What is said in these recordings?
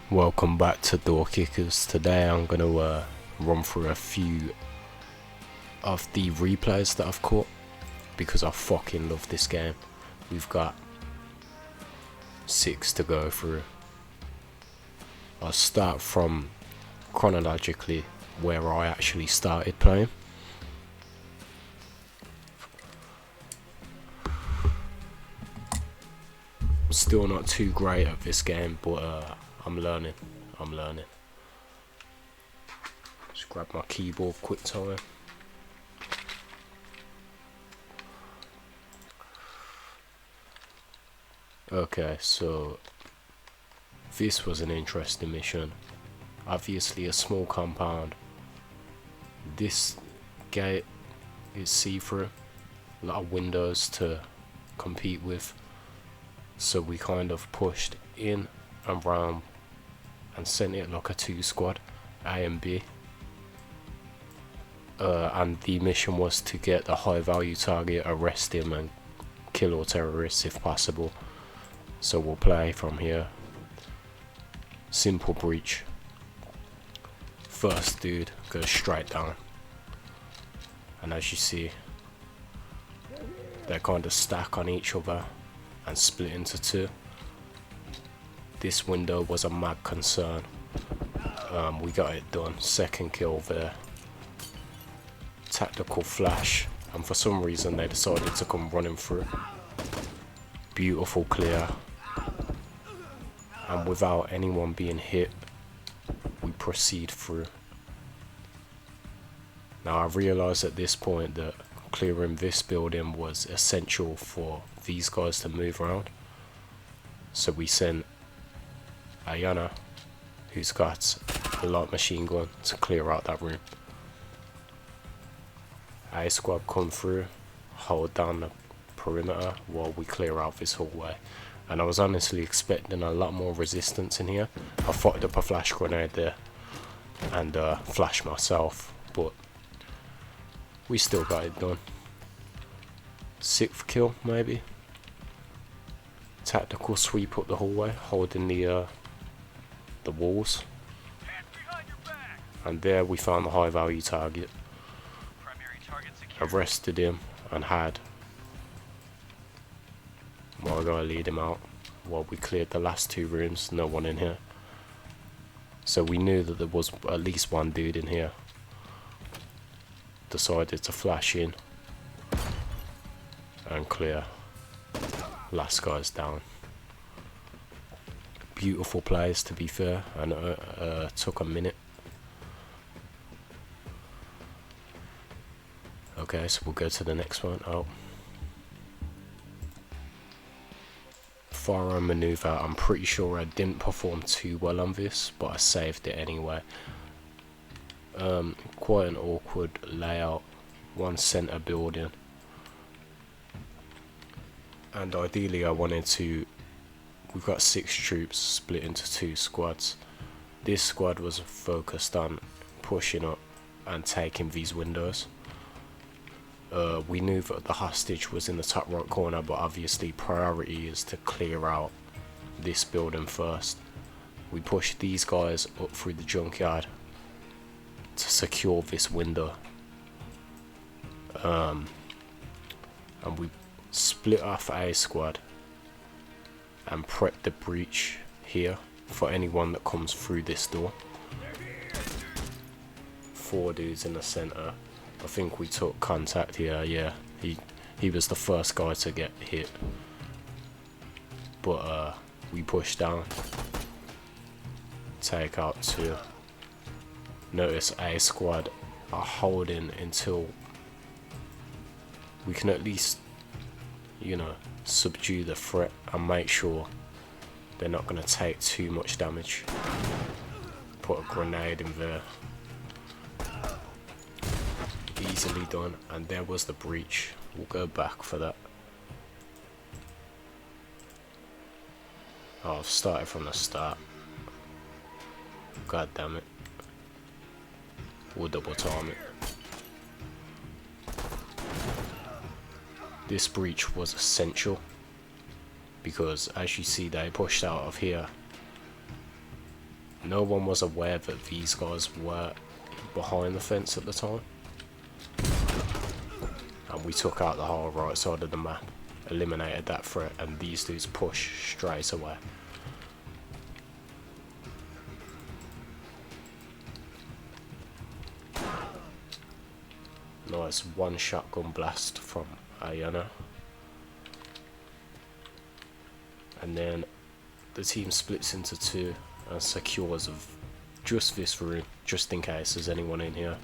Welcome back to Door Kickers. Today I'm going to run through a few of the replays that I've caught because I fucking love this game. We've got 6 to go through. I'll start from chronologically where I actually started playing. Still not too great at this game, but I'm learning. Just grab my keyboard quick time. Okay, so this was an interesting mission. Obviously a small compound. This gate is see-through. A lot of windows to compete with. So we kind of pushed in and round and sent it like a 2 squad, A and B. And the mission was to get the high value target, arrest him and kill all terrorists if possible. So we'll play from here. Simple breach. First dude goes straight down. And as you see, they kind of stack on each other and split into 2. This window was a mad concern. We got it done. Second kill there. Tactical flash, and for some reason they decided to come running through. Beautiful clear, and without anyone being hit, we proceed through. Now I realised at this point that clearing this building was essential for these guys to move around, so we sent Ayana, who's got a light machine gun, to clear out that room. A squad come through, hold down the perimeter while we clear out this hallway. And I was honestly expecting a lot more resistance in here. I fired up a flash grenade there and flashed myself, but we still got it done. 6th kill maybe. Tactical sweep up the hallway, holding the walls. And there we found the high value target. Arrested him and had my guy lead him out while we cleared the last 2 rooms. No one in here, so we knew that there was at least one dude in here. Decided to flash in and clear. Last guy's down. Beautiful plays, to be fair, and took a minute. Okay, so we'll go to the next one. Firearm maneuver. I'm pretty sure I didn't perform too well on this, but I saved it anyway. Quite an awkward layout. One center building. And ideally I wanted to... We've got 6 troops split into 2 squads. This squad was focused on pushing up and taking these windows. We knew that the hostage was in the top right corner, but obviously priority is to clear out this building first. We pushed these guys up through the junkyard to secure this window, and we split off A squad and prepped the breach here for anyone that comes through this door. 4 dudes in the center. I think we took contact here. Yeah, he was the first guy to get hit, but we pushed down, take out 2. Notice A squad are holding until we can at least, you know, subdue the threat and make sure they're not going to take too much damage. Put a grenade in there. Easily done, and there was the breach. We'll go back for that. Oh, I've started from the start. God damn it. We'll double time it. This breach was essential because, as you see, they pushed out of here no one was aware that these guys were behind the fence at the time. And we took out the whole right side of the map, eliminated that threat, and these dudes push straight away. Nice one shotgun blast from Ayana. And then the team splits into two and secures just this room, just in case there's anyone in here,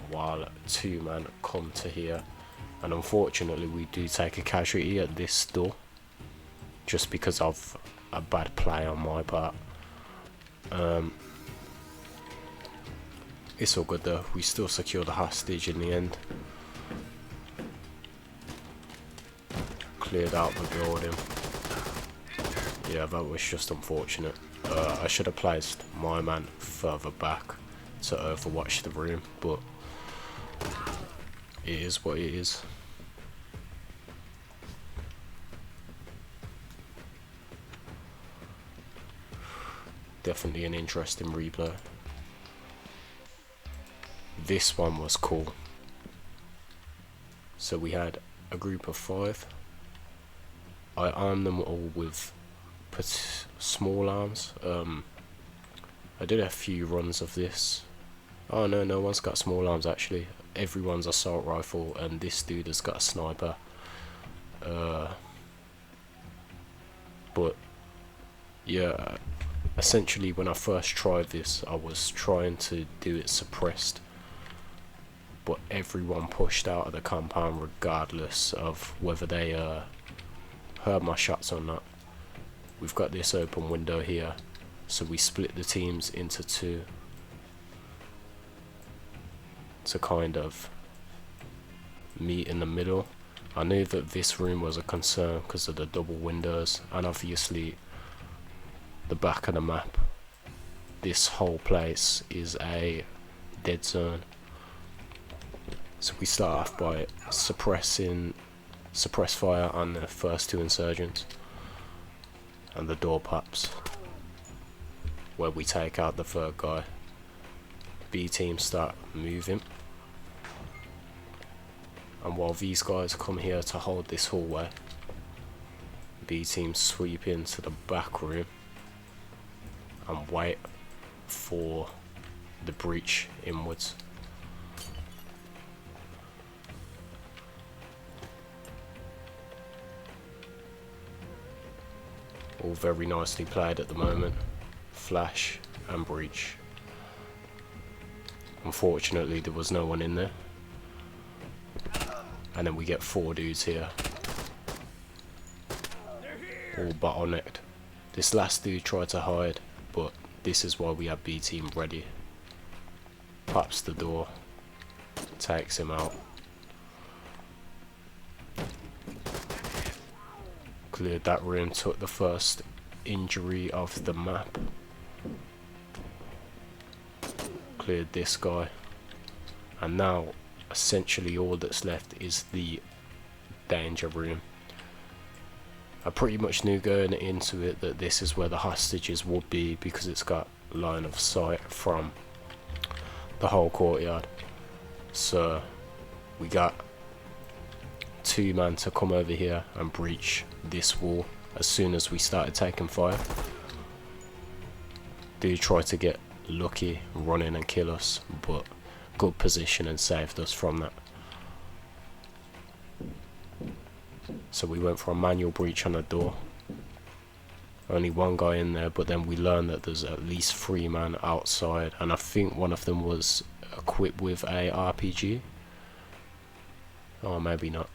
while two men come to here. And unfortunately we do take a casualty at this door, just because of a bad play on my part. It's all good though, we still secure the hostage in the end. Cleared out the building. Yeah, that was just unfortunate. I should have placed my man further back to overwatch the room, but it is what it is. Definitely an interesting replay. This one was cool. So we had a group of 5. I armed them all with small arms. I did a few runs of this. Oh no, no one's got small arms actually. Everyone's assault rifle, and this dude has got a sniper. But yeah, essentially when I first tried this, I was trying to do it suppressed, but everyone pushed out of the compound regardless of whether they heard my shots or not. We've got this open window here, so we split the teams into 2 to kind of meet in the middle. I knew that this room was a concern because of the double windows, and obviously the back of the map. This whole place is a dead zone. So we start off by suppress fire on the first 2 insurgents, and the door pops where we take out the 3rd guy. B team start moving, and while these guys come here to hold this hallway, B team sweep into the back room and wait for the breach inwards. All very nicely played at the moment. Flash and breach. Unfortunately there was no one in there. And then we get 4 dudes here. All bottlenecked. This last dude tried to hide, but this is why we have B team ready. Pops the door. Takes him out. Cleared that room, took the first injury off the map. Cleared this guy. And now essentially all that's left is the danger room. I pretty much knew going into it that this is where the hostages would be, because it's got line of sight from the whole courtyard. So we got 2 men to come over here and breach this wall as soon as we started taking fire. Dude tried to get lucky, run in and kill us, but good position and saved us from that. So we went for a manual breach on the door. Only 1 guy in there, but then we learned that there's at least 3 men outside, and I think one of them was equipped with a RPG. Oh, maybe not.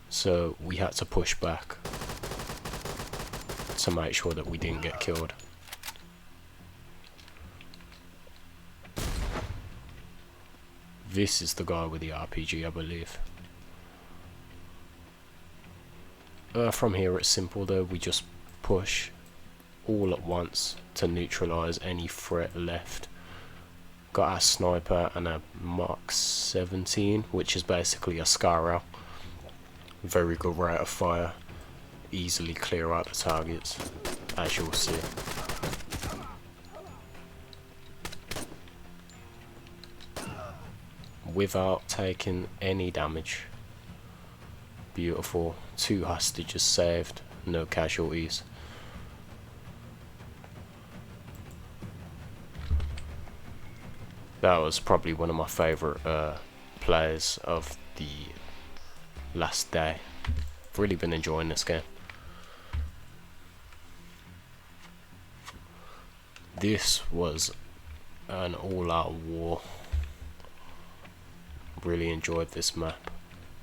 So we had to push back to make sure that we didn't get killed. This is the guy with the RPG, I believe. From here it's simple though, we just push all at once to neutralise any threat left. Got our sniper and a Mark 17, which is basically a Scarrow. Very good rate of fire. easily clear out the targets, as you'll see. Without taking any damage. Beautiful. 2 hostages saved, no casualties. That was probably one of my favourite plays of the last day. I've really been enjoying this game. This was an all-out war. Really enjoyed this map.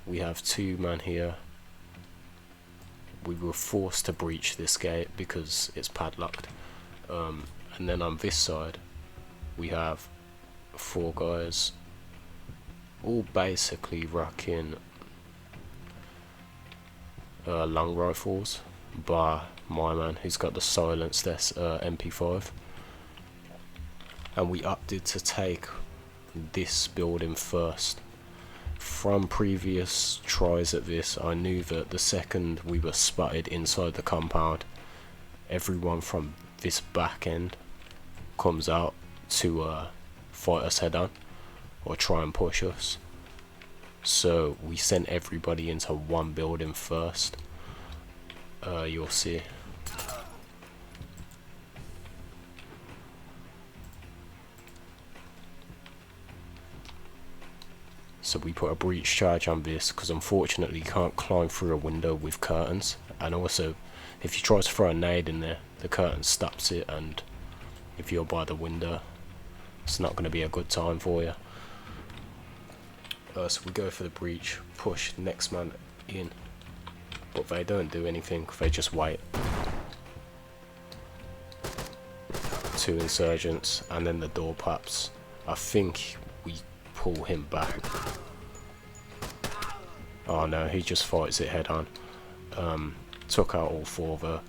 We have 2 men here. We were forced to breach this gate because it's padlocked. And then on this side we have 4 guys, all basically rocking long rifles, bar my man who's got the silenced MP5. And we opted to take this building first. From previous tries at this, I knew that the second we were spotted inside the compound, everyone from this back end comes out to fight us head on or try and push us. So we sent everybody into one building first. You'll see. So we put a breach charge on this because unfortunately you can't climb through a window with curtains, and also if you try to throw a nade in there, the curtain stops it, and if you're by the window it's not going to be a good time for you. So we go for the breach, push next man in, but they don't do anything, they just wait. 2 insurgents, and then the door pops. I think we pull him back. Oh no, he just fights it head on. Took out all 4 though.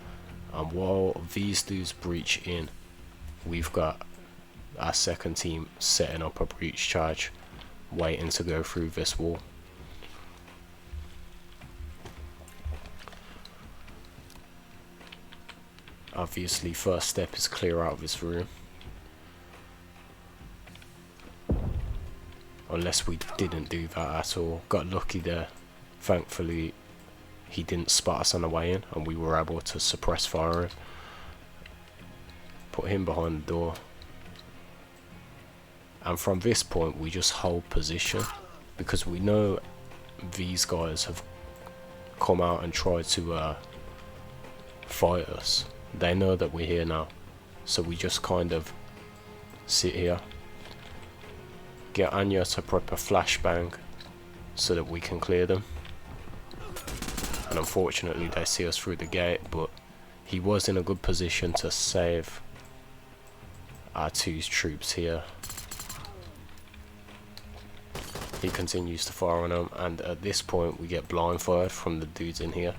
And while these dudes breach in, we've got our second team setting up a breach charge, waiting to go through this wall. Obviously first step is clear out of this room. Unless we didn't do that at all. Got lucky there. Thankfully he didn't spot us on the way in and we were able to suppress firing. Put him behind the door. And from this point we just hold position, because we know these guys have come out and tried to fight us. They know that we're here now, so we just kind of sit here, get Anya to prep a flashbang so that we can clear them. And unfortunately they see us through the gate, but he was in a good position to save our 2 troops here. He continues to fire on them, and at this point we get blind fired from the dudes in here,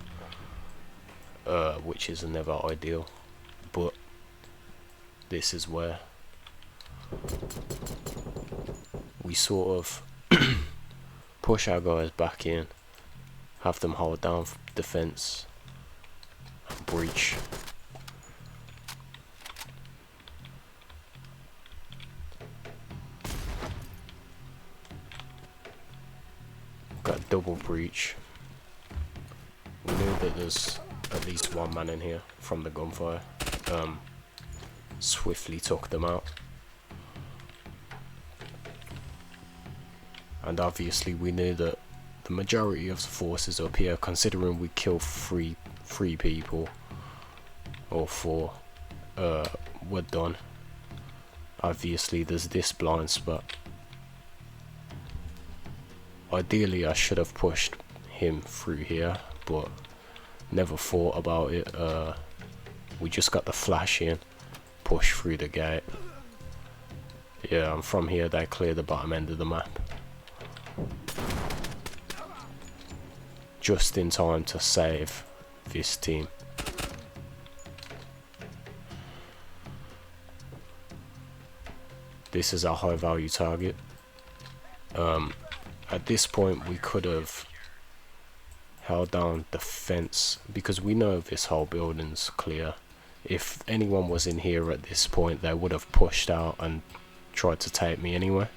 which is never ideal, but this is where we sort of push our guys back in, have them hold down defense, breach. Got a double breach. We knew that there's at least 1 man in here from the gunfire. Swiftly took them out. And obviously we knew that the majority of the forces up here, considering we killed three people or 4, were done. Obviously there's this blind spot. Ideally I should have pushed him through here, but never thought about it. We just got the flash in, push through the gate. Yeah, and from here they clear the bottom end of the map. Just in time to save this team. This is our high value target. At this point we could have held down the fence because we know this whole building's clear. If anyone was in here at this point, they would have pushed out and tried to take me anyway.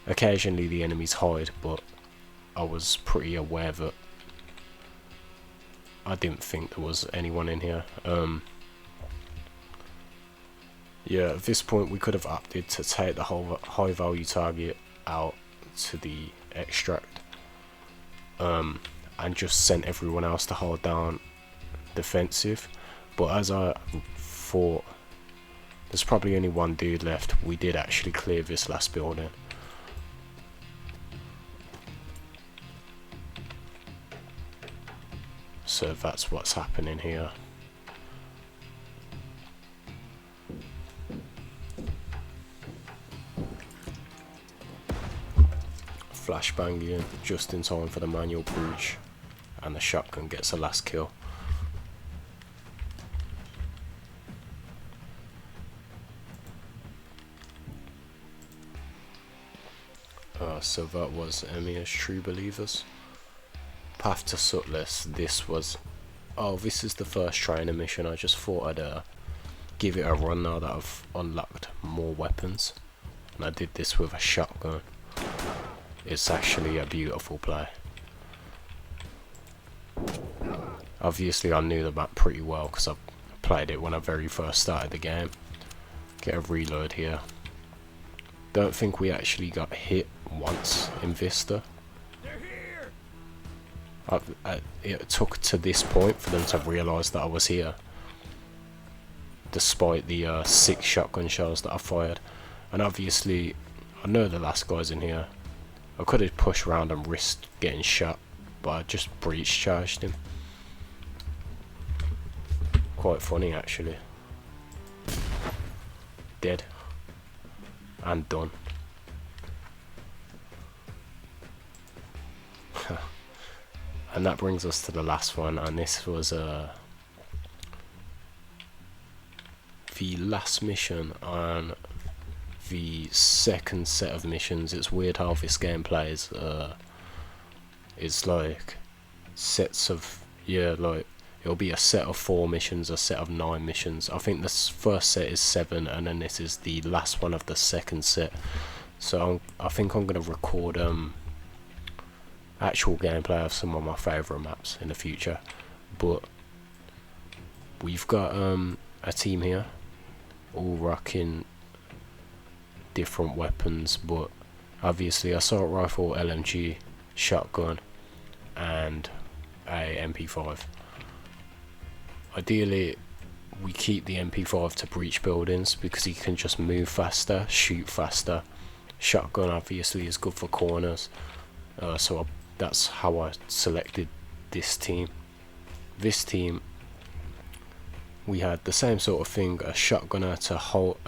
Occasionally the enemies hide, but I was pretty aware that I didn't think there was anyone in here. Yeah, at this point we could have opted to take the whole high value target out to the extract, and just sent everyone else to hold down defensive. But as I thought, there's probably only one dude left. We did actually clear this last building. So that's what's happening here. Flashbanging just in time for the manual breach, and the shotgun gets the last kill. So that was Emir's True Believers. Path to Sutless. This was, this is the first training mission. I just thought I'd give it a run now that I've unlocked more weapons, and I did this with a shotgun. It's actually a beautiful play. Obviously I knew the map pretty well because I played it when I very first started the game. Get a reload here. Don't think we actually got hit once in Vista. It took to this point for them to realise that I was here, despite the 6 shotgun shells that I fired. And obviously I know the last guy's in here. I could have pushed around and risked getting shot, but I just breach charged him. Quite funny actually. Dead. And done. And that brings us to the last one, and this was the last mission on the second set of missions. It's weird how this game plays. It's like sets of, like it'll be a set of 4 missions, a set of 9 missions. I think this first set is 7, and then this is the last one of the second set. So I think I'm gonna record actual gameplay of some of my favourite maps in the future. But we've got a team here, all rocking different weapons, but obviously assault rifle, LMG, shotgun, and a MP5. Ideally we keep the MP5 to breach buildings because he can just move faster, shoot faster. Shotgun obviously is good for corners, so that's how I selected this team. This team, we had the same sort of thing: a shotgunner to hold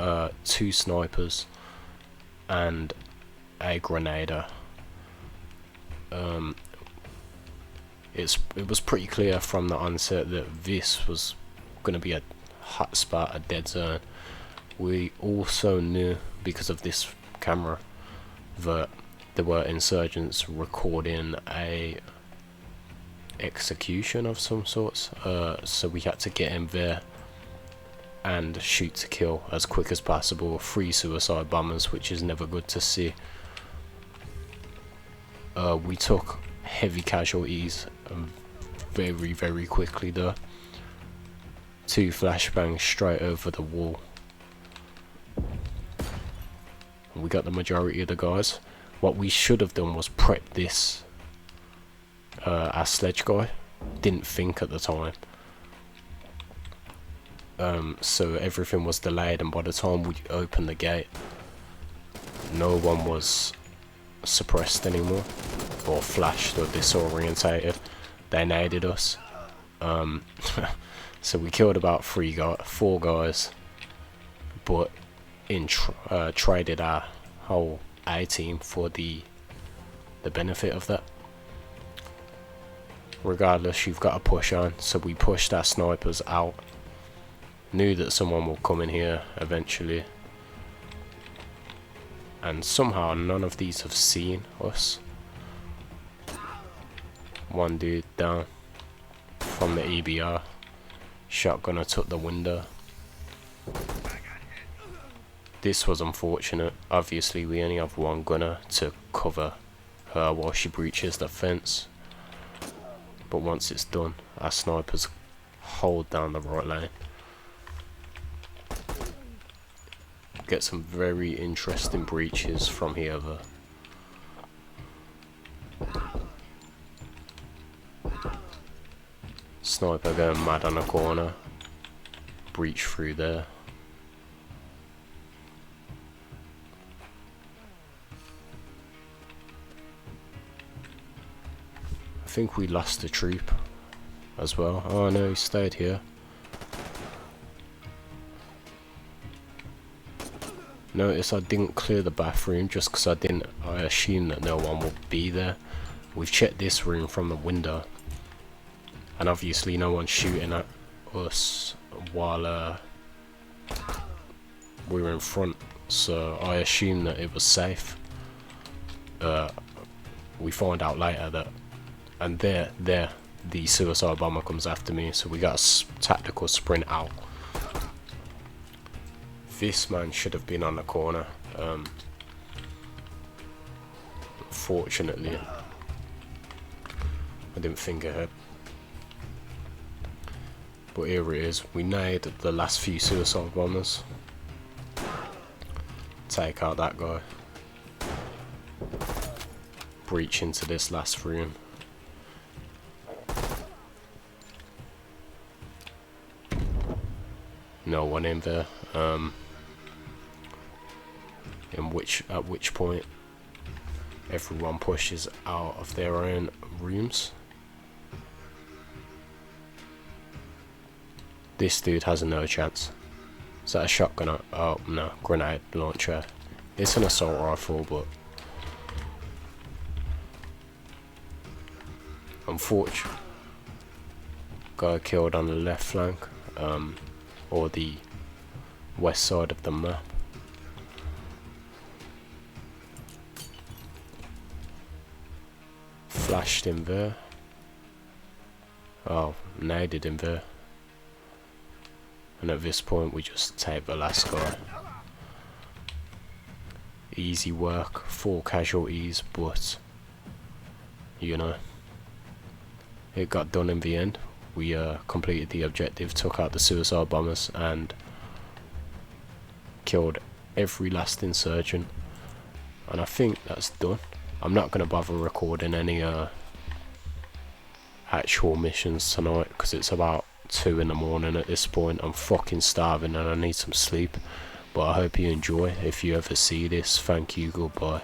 2 snipers and a grenader. It was pretty clear from the onset that this was going to be a hot spot, a dead zone. We also knew, because of this camera, that there were insurgents recording a execution of some sorts, so we had to get in there and shoot to kill as quick as possible. 3 suicide bombers, which is never good to see. We took heavy casualties very, very quickly though. 2 flashbangs straight over the wall. We got the majority of the guys. What we should have done was prep this our sledge guy. Didn't think at the time. So everything was delayed, and by the time we opened the gate, no one was suppressed anymore, or flashed, or disorientated. They naded us. So we killed about 4 guys, but traded our whole A team for the benefit of that. Regardless, you've got to push on, so we pushed our snipers out. Knew that someone will come in here eventually, and somehow none of these have seen us. one dude down from the EBR. Shotgunner took the window. This was unfortunate. Obviously we only have one gunner to cover her while she breaches the fence, but once it's done, our snipers hold down the right lane. Get some very interesting breaches from here though. Sniper going mad on a corner. Breach through there. I think we lost the troop as well. Oh no, he stayed here. Notice I didn't clear the bathroom just because I assumed that no one would be there. We've checked this room from the window, and obviously no one's shooting at us while we were in front, so I assumed that it was safe. We find out later that, and there the suicide bomber comes after me, so we got a tactical sprint out. This man should have been on the corner. Fortunately, I didn't think ahead. But here it is. We nailed the last few suicide bombers. Take out that guy. Breach into this last room. No one in there. At which point everyone pushes out of their own rooms. This dude has no chance. Is that a shotgun? Oh no, grenade launcher. It's an assault rifle, but unfortunately, guy killed on the left flank, or the west side of the map. Flashed him there. Oh, naded him there. And at this point we just take the last guy. Easy work, 4 casualties, but you know, it got done in the end. We completed the objective, took out the suicide bombers and killed every last insurgent, and I think that's done. I'm not going to bother recording any actual missions tonight because it's about 2 in the morning at this point. I'm fucking starving and I need some sleep, but I hope you enjoy. If you ever see this, thank you, goodbye.